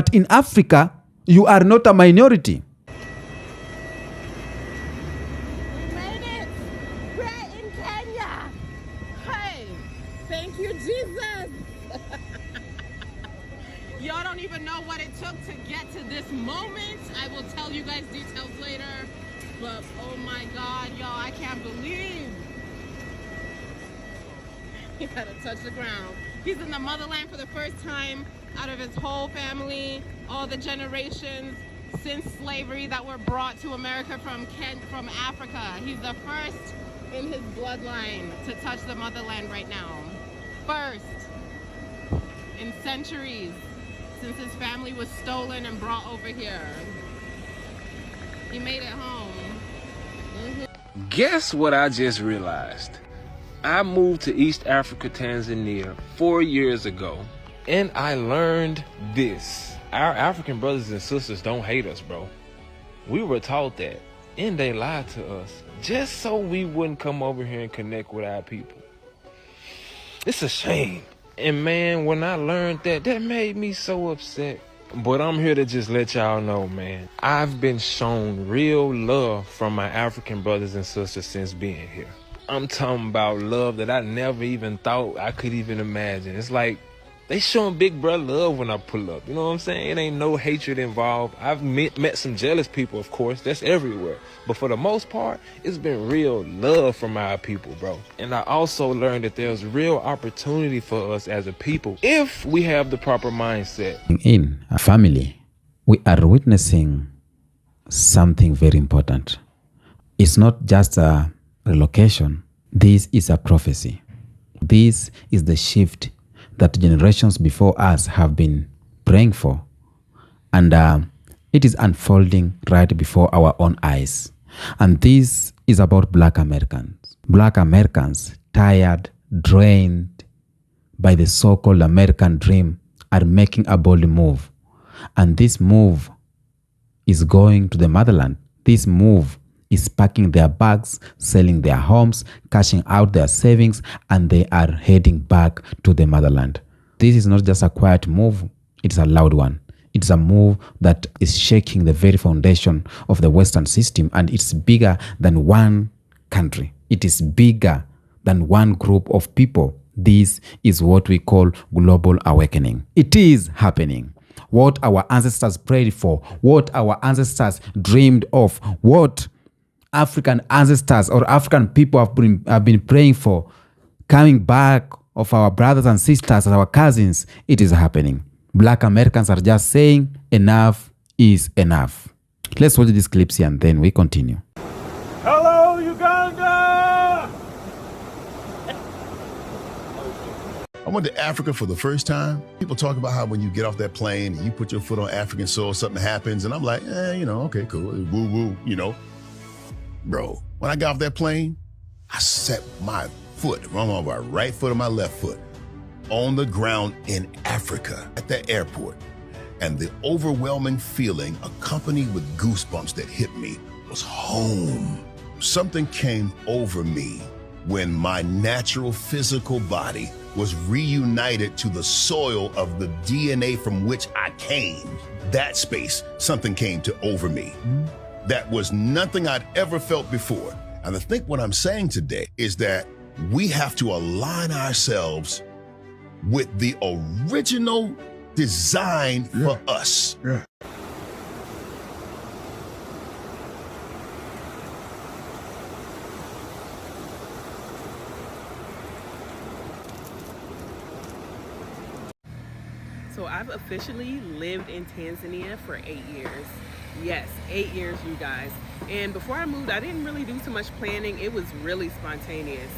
But in Africa, you are not a minority. We made it! We're in Kenya! Hey! Thank you, Jesus! Y'all don't even know what it took to get to this moment. I will tell you guys details later. But oh my God, y'all, I can't believe. He gotta touch the ground. He's in the motherland for the first time out of his whole family, all the generations since slavery that were brought to America from Africa. He's the first in his bloodline to touch the motherland right now. First in centuries since his family was stolen and brought over here. He made it home. Guess what I just realized? I moved to East Africa, Tanzania 4 years ago, and I learned this. Our African brothers and sisters don't hate us, bro. We were taught that, and they lied to us just so we wouldn't come over here and connect with our people. It's a shame. And man, when I learned that, that made me so upset. But I'm here to just let y'all know, man, I've been shown real love from my African brothers and sisters since being here. I'm talking about love that I never even thought I could even imagine. It's like they showing big brother love when I pull up. You know what I'm saying? It ain't no hatred involved. I've met some jealous people, of course. That's everywhere. But for the most part, it's been real love from our people, bro. And I also learned that there's real opportunity for us as a people if we have the proper mindset. In a family, we are witnessing something very important. It's not just a relocation. This is a prophecy. This is the shift that generations before us have been praying for. And it is unfolding right before our own eyes. And this is about Black Americans. Black Americans, tired, drained by the so-called American dream, are making a bold move. And this move is going to the motherland. This move is packing their bags, selling their homes, cashing out their savings, and they are heading back to the motherland. This is not just a quiet move, it's a loud one. It's a move that is shaking the very foundation of the Western system, and it's bigger than one country. It is bigger than one group of people. This is what we call global awakening. It is happening. What our ancestors prayed for, what our ancestors dreamed of, what African ancestors or African people have been praying for, coming back of our brothers and sisters, our cousins, it is happening. Black Americans are just saying enough is enough. Let's watch these clips here and then we continue. Hello, Uganda! I went to Africa for the first time. People talk about how when you get off that plane and you put your foot on African soil, something happens. And I'm like, okay, cool, woo, Bro, when I got off that plane, I set my foot, on my right foot or my left foot, on the ground in Africa at the airport. And the overwhelming feeling accompanied with goosebumps that hit me was home. Something came over me when my natural physical body was reunited to the soil of the DNA from which I came. That space, something came over me. That was nothing I'd ever felt before. And I think what I'm saying today is that we have to align ourselves with the original design for us. Yeah. So I've officially lived in Tanzania for 8 years. Yes, 8 years, you guys. And before I moved, I didn't really do too much planning. It was really spontaneous.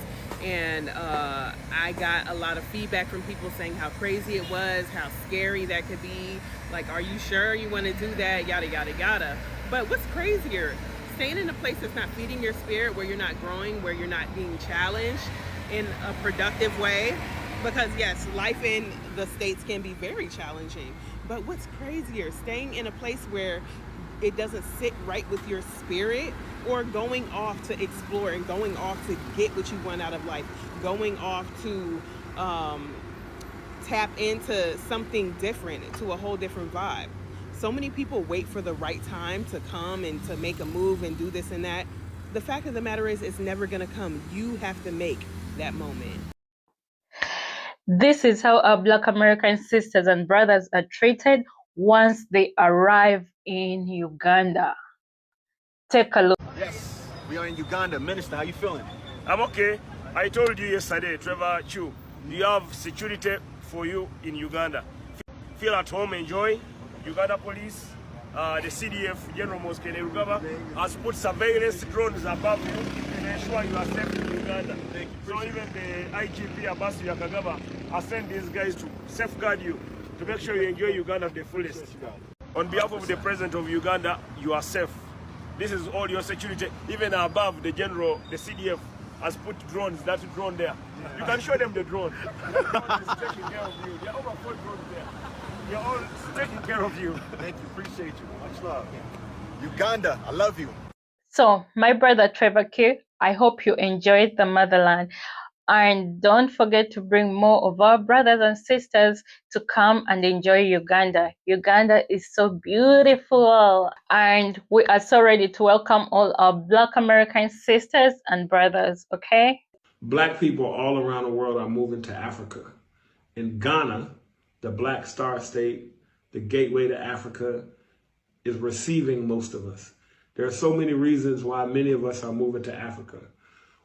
And I got a lot of feedback from people saying how crazy it was, how scary that could be. Like, are you sure you want to do that? Yada, yada, yada. But what's crazier? Staying in a place that's not feeding your spirit, where you're not growing, where you're not being challenged in a productive way. Because yes, life in the States can be very challenging. But what's crazier? Staying in a place where it doesn't sit right with your spirit, or going off to explore and going off to get what you want out of life, going off to tap into something different, to a whole different vibe. So many people wait for the right time to come and to make a move and do this and that. The fact of the matter is, it's never going to come. You have to make that moment. This is how our Black American sisters and brothers are treated once they arrive in Uganda. Take a look. Yes, we are in Uganda. Minister, how you feeling? I'm okay. I told you yesterday, Trevor Chu, you have security for you in Uganda. Feel at home, enjoy. Uganda police, the CDF, General Mosque Rugaba, has put surveillance drones above you to ensure you are safe in Uganda. So even the IGP Abbas Yakagaba has sent these guys to safeguard you, to make sure you enjoy Uganda to the fullest. On behalf of the President of Uganda, you are safe. This is all your security. Even above the General, the CDF has put drones, that drone there. You can show them the drone. The drone is taking care of you. There are over 4 drones there. They're all taking care of you. Thank you, appreciate you. Much love. Uganda, I love you. So, my brother Trevor Q, I hope you enjoyed the motherland. And don't forget to bring more of our brothers and sisters to come and enjoy Uganda. Uganda is so beautiful. And we are so ready to welcome all our Black American sisters and brothers, okay? Black people all around the world are moving to Africa. In Ghana, the Black Star State, the gateway to Africa, is receiving most of us. There are so many reasons why many of us are moving to Africa.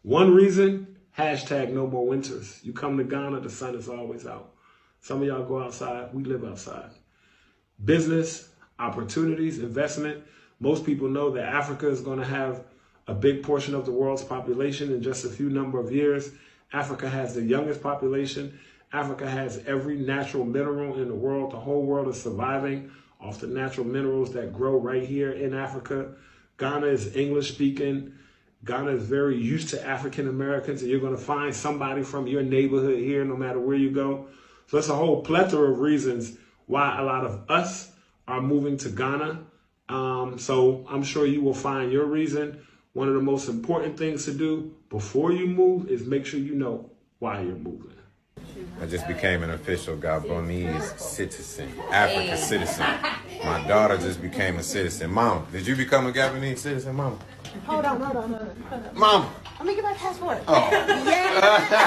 One reason, hashtag no more winters. You come to Ghana, the sun is always out. Some of y'all go outside, we live outside. Business, opportunities, investment. Most people know that Africa is going to have a big portion of the world's population in just a few number of years. Africa has the youngest population. Africa has every natural mineral in the world. The whole world is surviving off the natural minerals that grow right here in Africa. Ghana is English speaking. Ghana is very used to African Americans, and you're going to find somebody from your neighborhood here no matter where you go. So it's a whole plethora of reasons why a lot of us are moving to Ghana. So I'm sure you will find your reason. One of the most important things to do before you move is make sure you know why you're moving. I just became an official Gabonese citizen, African citizen. My daughter just became a citizen. Mom, did you become a Gabonese citizen, Mama? Hold on. Mama. Let me get my passport. Oh. Yeah.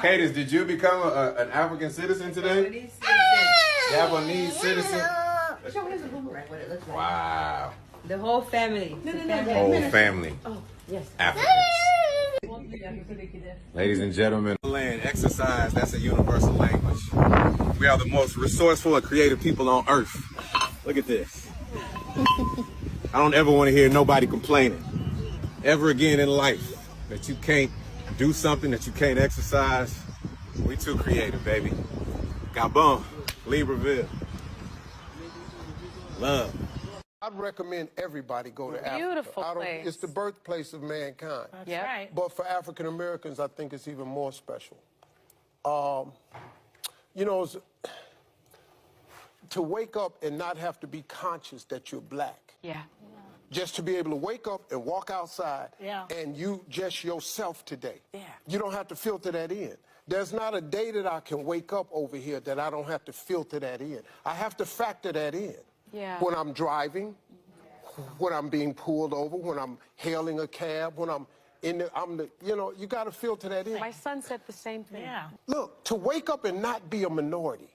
Cadence, did you become an African citizen today? Gabonese citizen. Show me the boomerang, what it looks like. Wow. The whole family. Whole family. Oh, yes. Africans. Ladies and gentlemen, land, exercise, that's a universal language. We are the most resourceful and creative people on earth. Look at this. I don't ever want to hear nobody complaining ever again in life that you can't do something, that you can't exercise. We too creative, baby. Gabon, Libreville. Love. I'd recommend everybody go to Africa. Beautiful place. It's the birthplace of mankind. That's right. But for African Americans, I think it's even more special. You know, to wake up and not have to be conscious that you're black. Yeah. Just to be able to wake up and walk outside and you just yourself today. Yeah. You don't have to filter that in. There's not a day that I can wake up over here that I don't have to filter that in. I have to factor that in. Yeah. When I'm driving, when I'm being pulled over, when I'm hailing a cab, when I'm in the, you know, you got to filter that in. My son said the same thing. Yeah. Look, to wake up and not be a minority,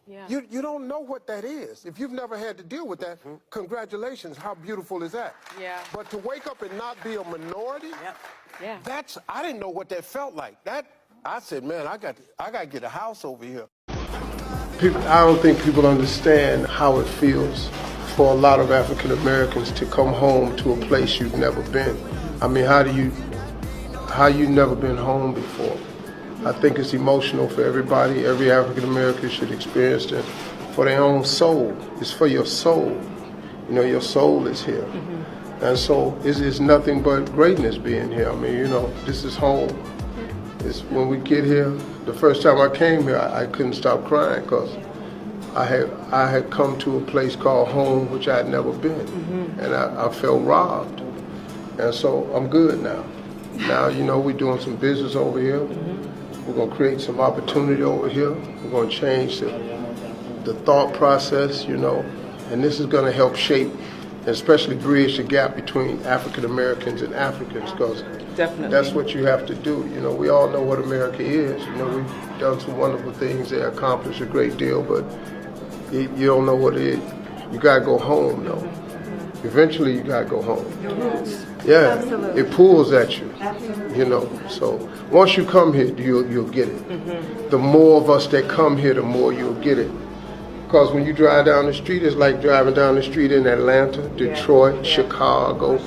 Yeah. you don't know what that is. If you've never had to deal with that, congratulations, how beautiful is that? Yeah. But to wake up and not be a minority, Yeah. I didn't know what that felt like. I said, man, I got to get a house over here. I don't think people understand how it feels for a lot of African Americans to come home to a place you've never been. I mean, how you never been home before? I think it's emotional for everybody. Every African American should experience it for their own soul. It's for your soul. You know, your soul is here. And so it's nothing but greatness being here. I mean, you know, this is home. It's when we get here, the first time I came here, I couldn't stop crying because I had come to a place called home, which I had never been, and I felt robbed. And so I'm good now. Now, you know, we're doing some business over here. We're going to create some opportunity over here. We're going to change the thought process, you know, and this is going to help shape and especially bridge the gap between African Americans and Africans, because that's what you have to do. You know, we all know what America is. You know, we've done some wonderful things there, accomplished a great deal, but you don't know what it is. You got to go home, though. Eventually, you got to go home. Yeah, it pulls at you, you know. So once you come here, you'll get it. The more of us that come here, the more you'll get it. Because when you drive down the street, it's like driving down the street in Atlanta, Detroit, Chicago,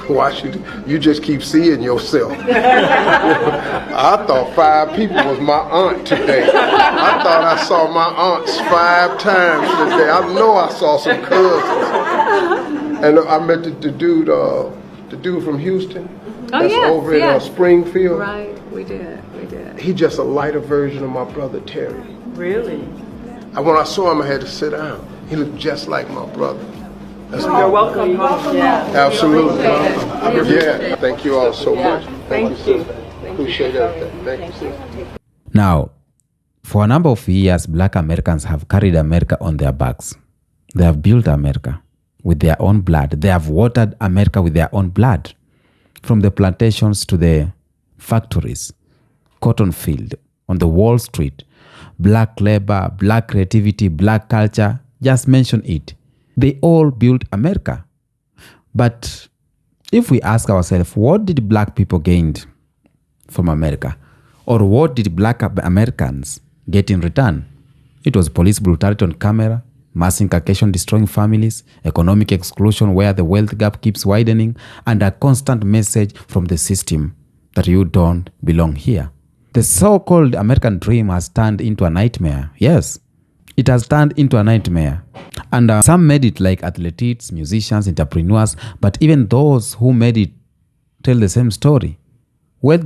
Washington. You just keep seeing yourself. I thought 5 people was my aunt today. I thought I saw my aunts 5 times today. I know I saw some cousins. And I met the dude from Houston. That's over in Springfield. Right, we did. He's just a lighter version of my brother Terry. Really? When I saw him, I had to sit down. He looked just like my brother. You're welcome. Yeah. Absolutely. Yeah. Thank you all so much. Thank you, sister. Appreciate everything. Thank you, sister. Now, for a number of years, Black Americans have carried America on their backs. They have built America with their own blood. They have watered America with their own blood. From the plantations to the factories, cotton field, on the Wall Street, black labor, black creativity, black culture, just mention it. They all built America. But if we ask ourselves, what did black people gain from America? Or what did black Americans get in return? It was police brutality on camera, mass incarceration destroying families, economic exclusion where the wealth gap keeps widening, and a constant message from the system that you don't belong here. The so-called American dream has turned into a nightmare. Yes, it has turned into a nightmare. And some made it like athletes, musicians, entrepreneurs, but even those who made it tell the same story. Wealth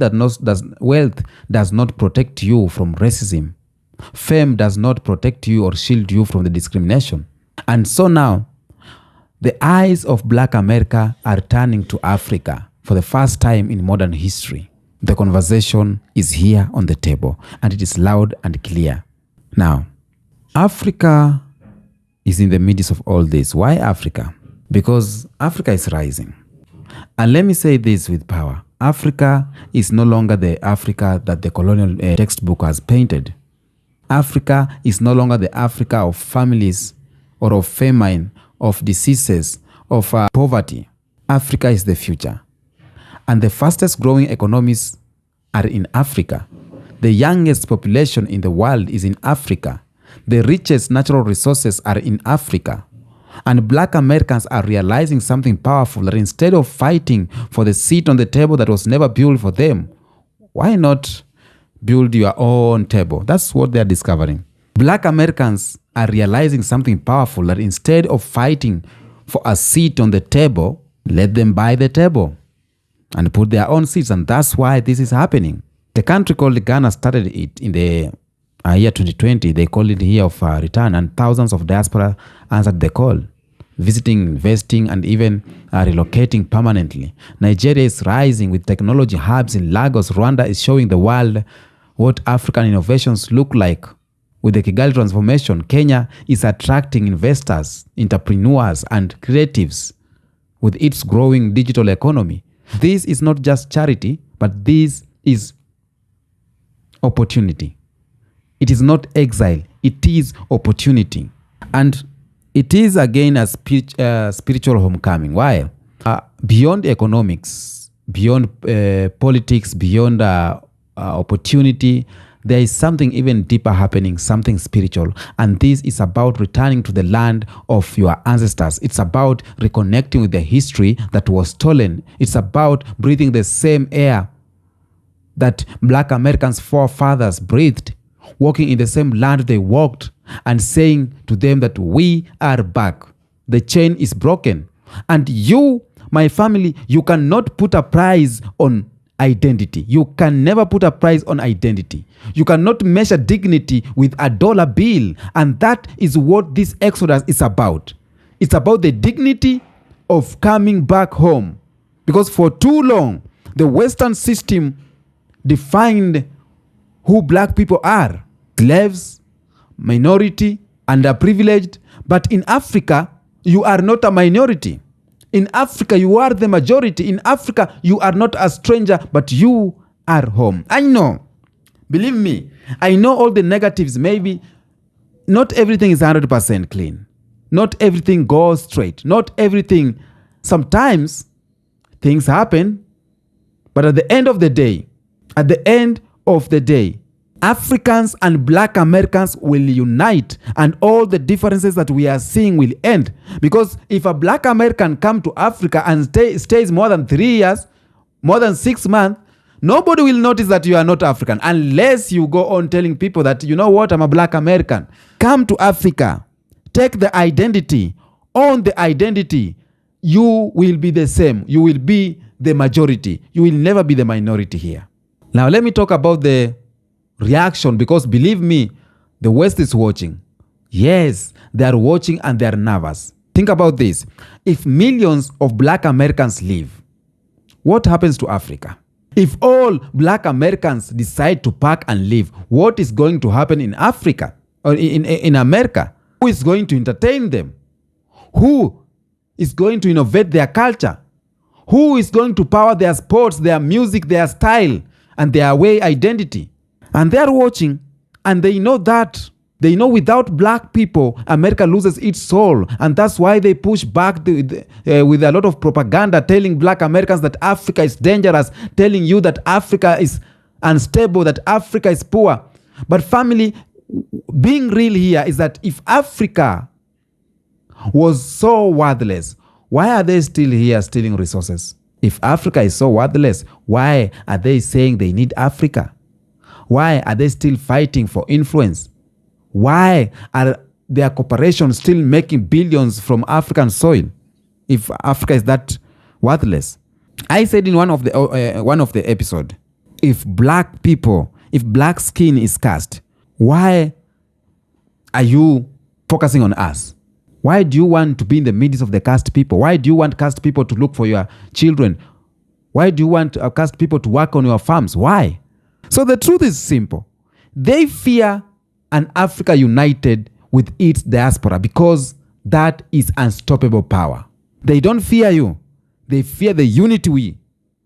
does not protect you from racism. Fame does not protect you or shield you from the discrimination. And so now, the eyes of Black America are turning to Africa for the first time in modern history. The conversation is here on the table, and it is loud and clear. Now, Africa is in the midst of all this. Why Africa? Because Africa is rising. And let me say this with power. Africa is no longer the Africa that the colonial textbook has painted. Africa is no longer the Africa of families or of famine, of diseases, of poverty. Africa is the future. And the fastest growing economies are in Africa. The youngest population in the world is in Africa. The richest natural resources are in Africa. And Black Americans are realizing something powerful, that instead of fighting for the seat on the table that was never built for them, why not build your own table? That's what they're discovering. Black Americans are realizing something powerful, that instead of fighting for a seat on the table, let them buy the table and put their own seats. And that's why this is happening. The country called Ghana started it in the year 2020. They called it Year of Return, and thousands of diaspora answered the call, visiting, investing, and even relocating permanently. Nigeria is rising with technology hubs in Lagos. Rwanda is showing the world what African innovations look like. With the Kigali transformation, Kenya is attracting investors, entrepreneurs, and creatives with its growing digital economy. This is not just charity, but this is opportunity. It is not exile, it is opportunity. And it is again a spiritual homecoming. Why? Beyond economics, beyond politics, beyond opportunity, there is something even deeper happening, something spiritual. And this is about returning to the land of your ancestors. It's about reconnecting with the history that was stolen. It's about breathing the same air that Black Americans' forefathers breathed, walking in the same land they walked, and saying to them that we are back. The chain is broken. And you, my family, you cannot put a price on identity. You can never put a price on identity. You cannot measure dignity with a dollar bill. And that is what this Exodus is about. It's about the dignity of coming back home. Because for too long, the Western system defined who black people are. Slaves, minority, underprivileged. But in Africa, you are not a minority. In Africa, you are the majority. In Africa, you are not a stranger, but you are home. I know. Believe me, I know all the negatives. Maybe not everything is 100% clean. Not everything goes straight. Not everything. Sometimes things happen. But at the end of the day, Africans and black Americans will unite, and all the differences that we are seeing will end. Because if a black American come to Africa and stays more than 3 years, more than 6 months, nobody will notice that you are not African unless you go on telling people that, you know what, I'm a black American. Come to Africa, take the identity, own the identity. You will be the same. You will be the majority. You will never be the minority here. Now let me talk about the reaction, because believe me, the West is watching. Yes, they are watching and they are nervous. Think about this. If millions of black Americans leave, what happens to Africa? If all black Americans decide to pack and leave, what is going to happen in Africa or in America? Who is going to entertain them? Who is going to innovate their culture? Who is going to power their sports, their music, their style, and their way identity? And they are watching, and they know that. They know without black people, America loses its soul. And that's why they push back with a lot of propaganda, telling black Americans that Africa is dangerous, telling you that Africa is unstable, that Africa is poor. But family, being real here is that if Africa was so worthless, why are they still here stealing resources? If Africa is so worthless, why are they saying they need Africa? Why are they still fighting for influence? Why are their corporations still making billions from African soil if Africa is that worthless? I said in one of the episode, if black skin is cast, why are you focusing on us? Why do you want to be in the midst of the caste people? Why do you want caste people to look for your children? Why do you want caste people to work on your farms? Why? So the truth is simple. They fear an Africa united with its diaspora because that is unstoppable power. They don't fear you. They fear the unity we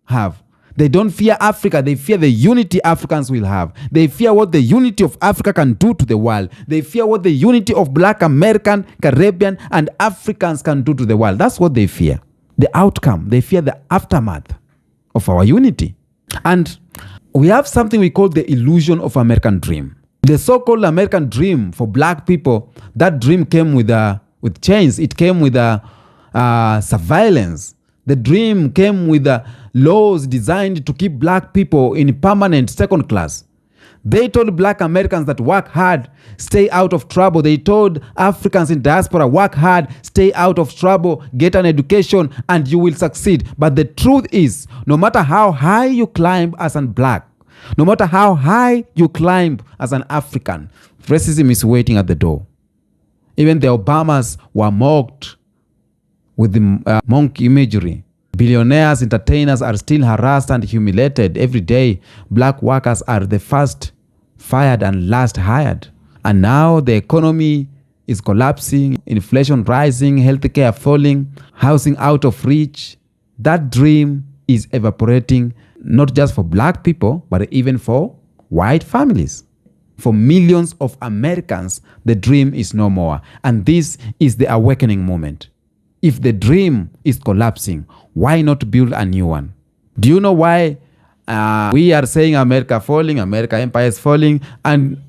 have. They don't fear Africa. They fear the unity Africans will have. They fear what the unity of Africa can do to the world. They fear what the unity of black American, Caribbean, and Africans can do to the world. That's what they fear. The outcome. They fear the aftermath of our unity. And we have something we call the illusion of American dream. The so-called American dream for black people, that dream came with chains. It came with surveillance. The dream came with laws designed to keep black people in permanent second class. They told black Americans that work hard, stay out of trouble. They told Africans in diaspora, work hard, stay out of trouble, get an education, and you will succeed. But the truth is, no matter how high you climb as a black, no matter how high you climb as an African, racism is waiting at the door. Even the Obamas were mocked with the monk imagery. Billionaires, entertainers are still harassed and humiliated every day. Black workers are the first fired and last hired. And now the economy is collapsing, inflation rising, healthcare falling, housing out of reach. That dream is evaporating, not just for black people, but even for white families. For millions of Americans, the dream is no more. And this is the awakening moment. If the dream is collapsing, why not build a new one? Do you know why we are saying America falling, America empire is falling, and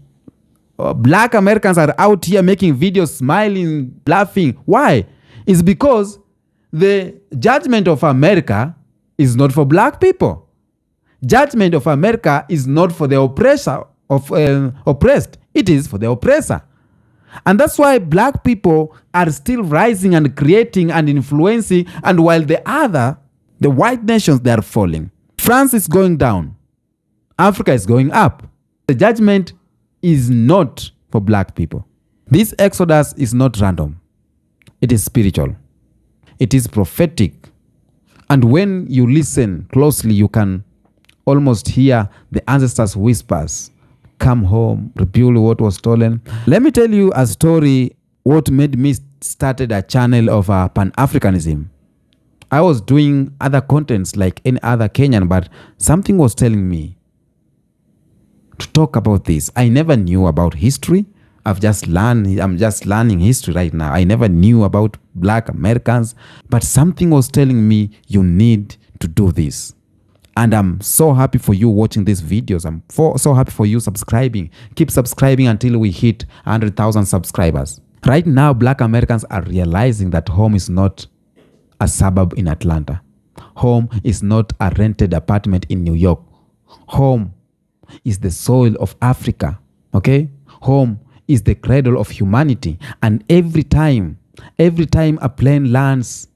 black Americans are out here making videos, smiling, laughing? Why? It's because the judgment of America is not for black people. Judgment of America is not for the oppressor of oppressed. It is for the oppressor. And that's why black people are still rising and creating and influencing, and while the white nations, they are falling. France is going down. Africa is going up. The judgment is not for black people. This exodus is not random. It is spiritual. It is prophetic. And when you listen closely, you can almost hear the ancestors' whispers come home, rebuild what was stolen. Let me tell you a story, what made me started a channel of Pan-Africanism. I was doing other contents like any other Kenyan, but something was telling me to talk about this. I never knew about history. I'm just learning history right now. I never knew about Black Americans, but something was telling me you need to do this. And I'm so happy for you watching these videos. I'm so happy for you subscribing. Keep subscribing until we hit 100,000 subscribers. Right now, Black Americans are realizing that home is not a suburb in Atlanta. Home is not a rented apartment in New York. Home is the soil of Africa. Okay? Home is the cradle of humanity. And every time a plane lands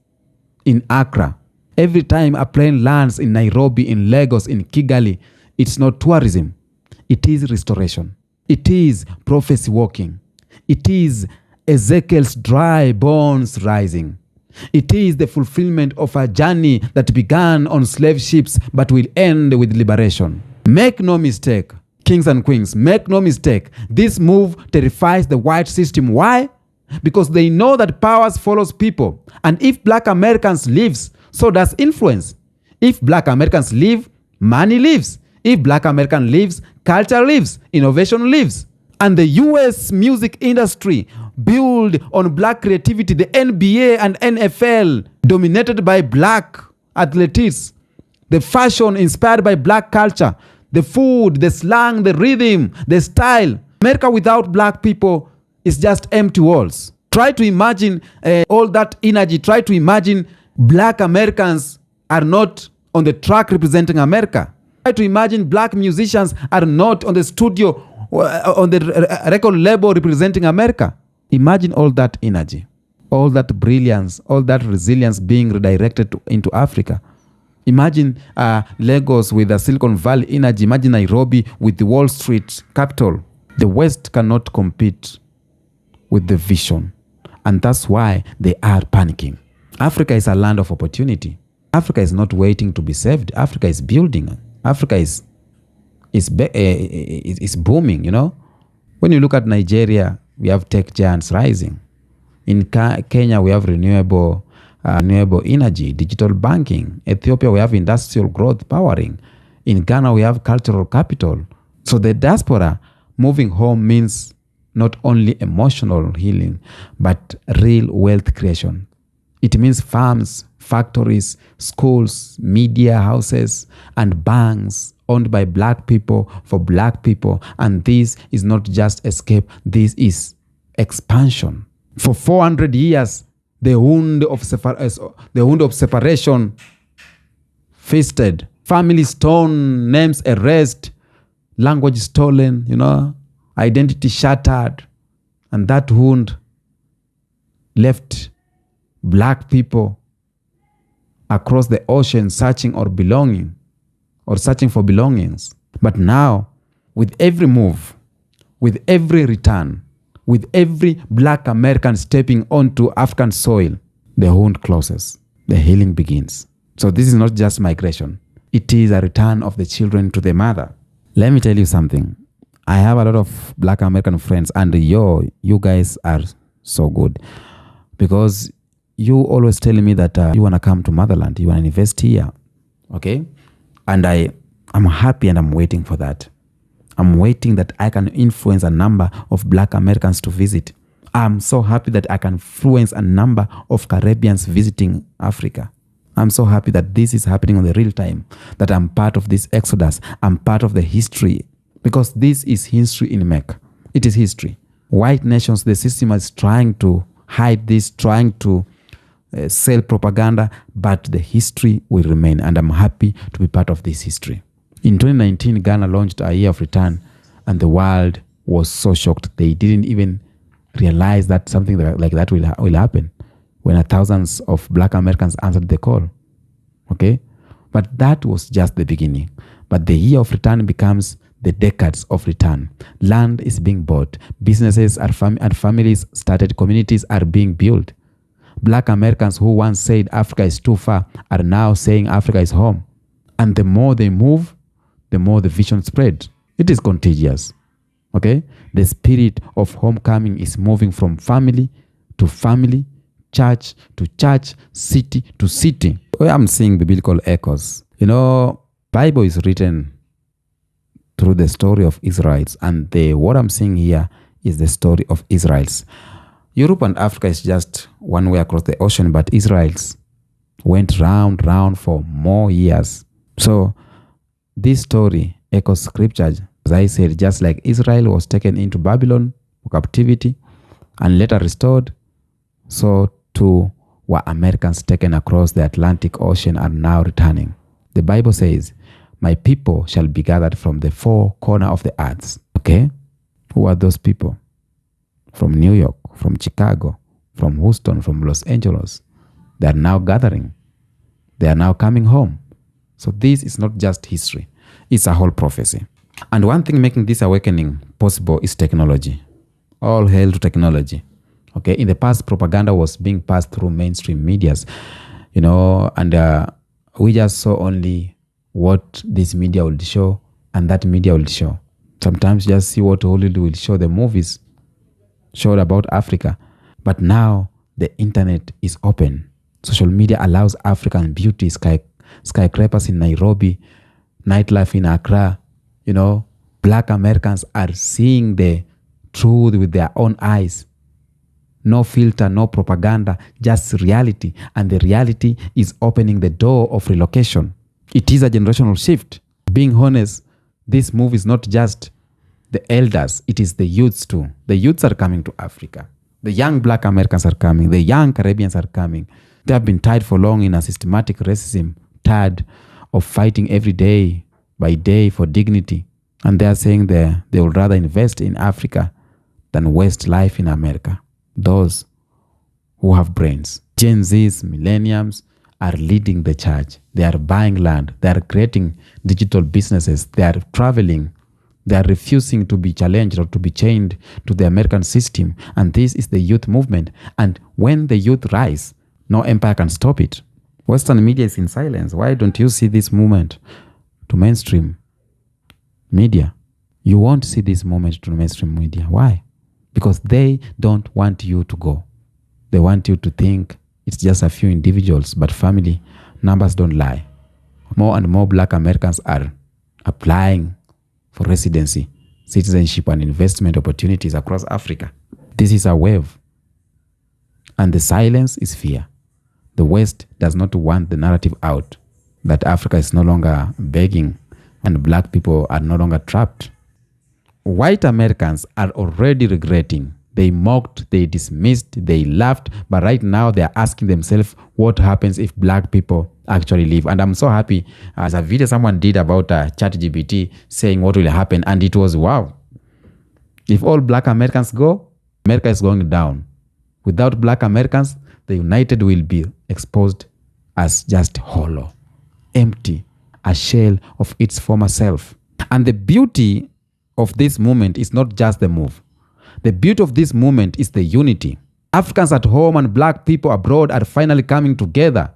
in Accra, every time a plane lands in Nairobi, in Lagos, in Kigali, it's not tourism. It is restoration. It is prophecy walking. It is Ezekiel's dry bones rising. It is the fulfillment of a journey that began on slave ships but will end with liberation. Make no mistake, kings and queens, make no mistake. This move terrifies the white system. Why? Because they know that power follows people. And if Black Americans lives, so does influence. If Black Americans live, money lives. If Black American lives, culture lives, innovation lives. And the US music industry built on Black creativity, the NBA and NFL dominated by Black athletes, the fashion inspired by Black culture, the food, the slang, the rhythm, the style. America without Black people is just empty walls. Try to imagine all that energy. Try to imagine Black Americans are not on the track representing America. Try to imagine Black musicians are not on the studio, on the record label representing America. Imagine all that energy, all that brilliance, all that resilience being redirected into Africa. Imagine Lagos with the Silicon Valley energy. Imagine Nairobi with the Wall Street capital. The West cannot compete with the vision. And that's why they are panicking. Africa is a land of opportunity. Africa is not waiting to be saved. Africa is building. Africa is booming, you know. When you look at Nigeria, we have tech giants rising. In Kenya, we have renewable energy, digital banking. Ethiopia, we have industrial growth powering. In Ghana, we have cultural capital. So the diaspora moving home means not only emotional healing, but real wealth creation. It means farms, factories, schools, media houses, and banks owned by Black people for Black people. And this is not just escape, this is expansion. For 400 years, the wound of separation feasted. Families torn, names erased, language stolen, you know, identity shattered. And that wound left Black people across the ocean searching for belongings. But now, with every move, with every return, with every Black American stepping onto African soil, the wound closes, the healing begins. So this is not just migration. It is a return of the children to the mother. Let me tell you something. I have a lot of Black American friends, and you guys are so good, because you always telling me that you want to come to motherland, you want to invest here, okay? And I'm happy and I'm waiting for that. I'm waiting that I can influence a number of Black Americans to visit. I'm so happy that I can influence a number of Caribbeans visiting Africa. I'm so happy that this is happening on the real time, that I'm part of this exodus. I'm part of the history, because this is history in Mecca. It is history. White nations, the system is trying to hide this, trying to sell propaganda, but the history will remain, and I'm happy to be part of this history. In 2019, Ghana launched a year of return, and the world was so shocked. They didn't even realize that something like that will happen when thousands of Black Americans answered the call. Okay? But that was just the beginning. But the year of return becomes the decades of return. Land is being bought. Businesses and families started. Communities are being built. Black Americans who once said Africa is too far are now saying Africa is home. And the more they move, the more the vision spread. It is contagious. Okay? The spirit of homecoming is moving from family to family, church to church, city to city. Where I'm seeing biblical echoes. Bible is written through the story of Israelites, and what I'm seeing here is the story of Israelites. Europe and Africa is just one way across the ocean, but Israelites went round for more years. So this story echoes scripture. As I said, just like Israel was taken into Babylon for captivity and later restored, so too were Americans taken across the Atlantic Ocean and now returning. The Bible says, my people shall be gathered from the four corners of the earth. Okay? Who are those people? From New York, from Chicago, from Houston, from Los Angeles. They are now gathering. They are now coming home. So this is not just history. It's a whole prophecy. And one thing making this awakening possible is technology. All hail to technology. Okay, in the past, propaganda was being passed through mainstream medias, and we just saw only what this media will show and that media will show. Sometimes just see what Hollywood will show, the movies showed about Africa. But now the internet is open. Social media allows African beauty, skyscrapers in Nairobi, nightlife in Accra. Black Americans are seeing the truth with their own eyes. No filter, no propaganda, just reality. And the reality is opening the door of relocation. It is a generational shift. Being honest, this move is not just the elders, it is the youths too. The youths are coming to Africa. The young Black Americans are coming. The young Caribbeans are coming. They have been tied for long in a systematic racism, tired of fighting every day by day for dignity. And they are saying they would rather invest in Africa than waste life in America. Those who have brains, Gen Zs, millennials, are leading the charge. They are buying land. They are creating digital businesses. They are traveling. They are refusing to be challenged or to be chained to the American system. And this is the youth movement. And when the youth rise, no empire can stop it. Western media is in silence. Why don't you see this movement to mainstream media? You won't see this movement to mainstream media. Why? Because they don't want you to go. They want you to think it's just a few individuals, but family numbers don't lie. More and more Black Americans are applying for residency, citizenship, and investment opportunities across Africa. This is a wave. And the silence is fear. The West does not want the narrative out that Africa is no longer begging and Black people are no longer trapped. White Americans are already regretting. They mocked, they dismissed, they laughed, but right now they are asking themselves what happens if Black people actually leave. And I'm so happy as a video someone did about ChatGPT saying what will happen, and it was wow. If all Black Americans go, America is going down. Without Black Americans, the United will be exposed as just hollow, empty, a shell of its former self. And the beauty of this movement is not just the move. The beauty of this movement is the unity. Africans at home and Black people abroad are finally coming together.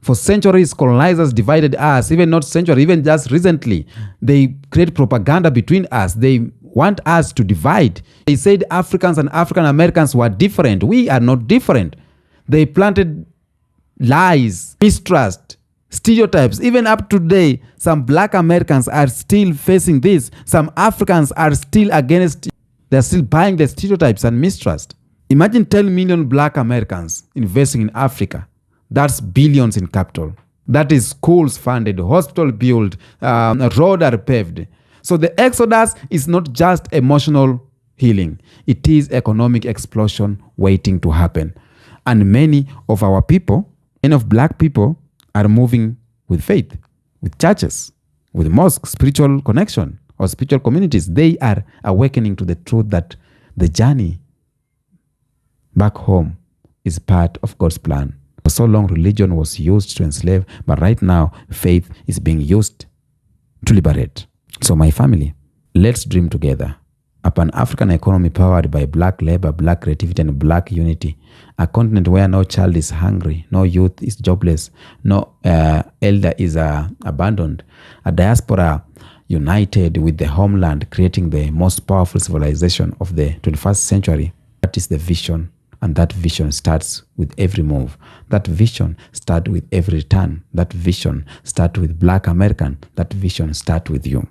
For centuries, colonizers divided us, even not centuries, even just recently. They create propaganda between us. They want us to divide. They said Africans and African Americans were different. We are not different. They planted lies, mistrust, stereotypes. Even up to today, some Black Americans are still facing this. Some Africans are still against it. They're still buying the stereotypes and mistrust. Imagine 10 million Black Americans investing in Africa. That's billions in capital. That is schools funded, hospital built, road are paved. So the exodus is not just emotional healing. It is economic explosion waiting to happen. And many of our people, many of Black people, are moving with faith, with churches, with mosques, spiritual connection, or spiritual communities. They are awakening to the truth that the journey back home is part of God's plan. For so long, religion was used to enslave, but right now, faith is being used to liberate. So my family, let's dream together. A Pan-African economy powered by Black labor, Black creativity, and Black unity. A continent where no child is hungry, no youth is jobless, no elder is abandoned. A diaspora united with the homeland, creating the most powerful civilization of the 21st century. That is the vision, and that vision starts with every move. That vision starts with every turn. That vision starts with Black American. That vision starts with you.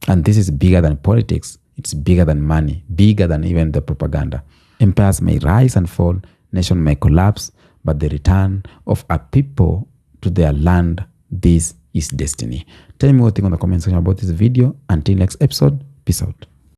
And this is bigger than politics. It's bigger than money, bigger than even the propaganda. Empires may rise and fall, nations may collapse, but the return of a people to their land, this is destiny. Tell me what you think on the comment section about this video. Until next episode, peace out.